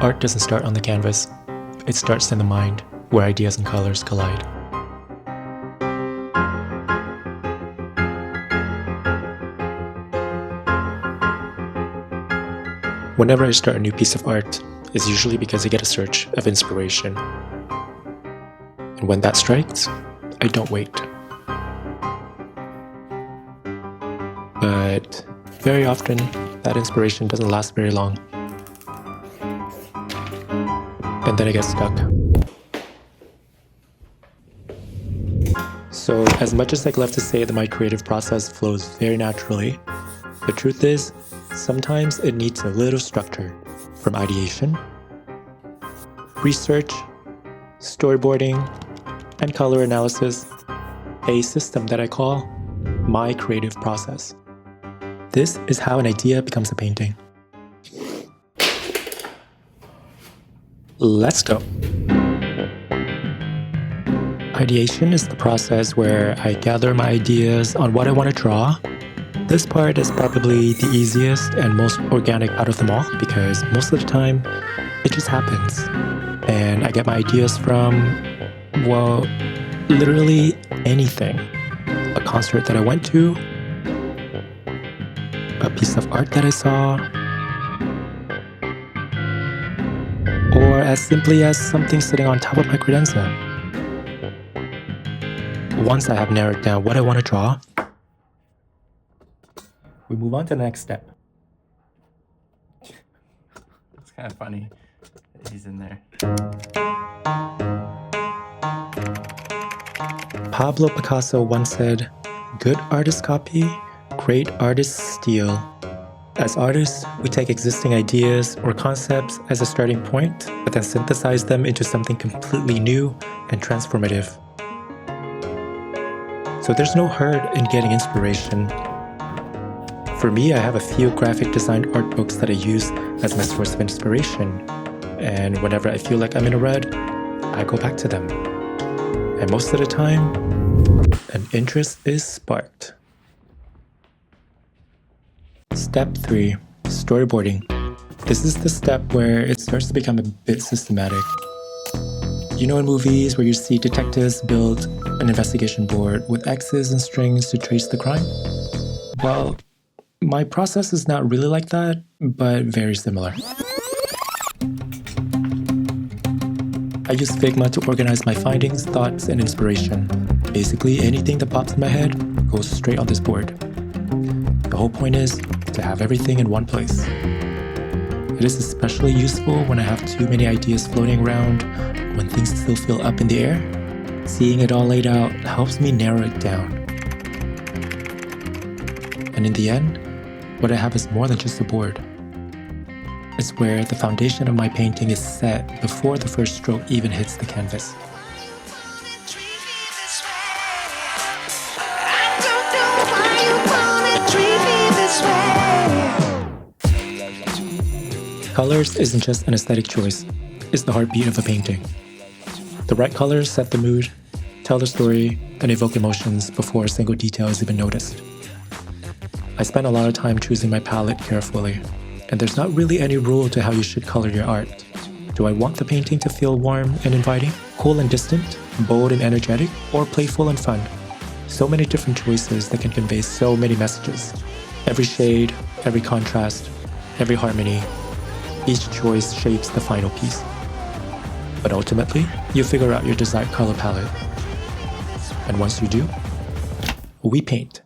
Art doesn't start on the canvas. It starts in the mind, where ideas and colors collide. Whenever I start a new piece of art, it's usually because I get a surge of inspiration. And when that strikes, I don't wait. But very often, that inspiration doesn't last very long. And then I get stuck. So as much as I'd love to say that my creative process flows very naturally, the truth is, sometimes it needs a little structure, from ideation, research, storyboarding, and color analysis, a system that I call my creative process. This is how an idea becomes a painting. Let's go. Ideation is the process where I gather my ideas on what I want to draw. This part is probably the easiest and most organic out of them all because most of the time, it just happens. And I get my ideas from, well, literally anything. A concert that I went to, a piece of art that I saw, or as simply as something sitting on top of my credenza. Once I have narrowed down what I want to draw, we move on to the next step. It's kind of funny that he's in there. Pablo Picasso once said, "Good artists copy, great artists steal." As artists, we take existing ideas or concepts as a starting point, but then synthesize them into something completely new and transformative. So there's no hurt in getting inspiration. For me, I have a few graphic design art books that I use as my source of inspiration. And whenever I feel like I'm in a rut, I go back to them. And most of the time, an interest is sparked. Step 3. Storyboarding. This is the step where it starts to become a bit systematic. You know in movies where you see detectives build an investigation board with X's and strings to trace the crime? Well, my process is not really like that, but very similar. I use Figma to organize my findings, thoughts, and inspiration. Basically, anything that pops in my head goes straight on this board. The whole point is to have everything in one place. It is especially useful when I have too many ideas floating around, when things still feel up in the air. Seeing it all laid out helps me narrow it down. And in the end, what I have is more than just a board. It's where the foundation of my painting is set before the first stroke even hits the canvas. Colors isn't just an aesthetic choice, it's the heartbeat of a painting. The right colors set the mood, tell the story, and evoke emotions before a single detail is even noticed. I spend a lot of time choosing my palette carefully, and there's not really any rule to how you should color your art. Do I want the painting to feel warm and inviting, cool and distant, bold and energetic, or playful and fun? So many different choices that can convey so many messages. Every shade, every contrast, every harmony, each choice shapes the final piece. But ultimately, you figure out your desired color palette. And once you do, we paint.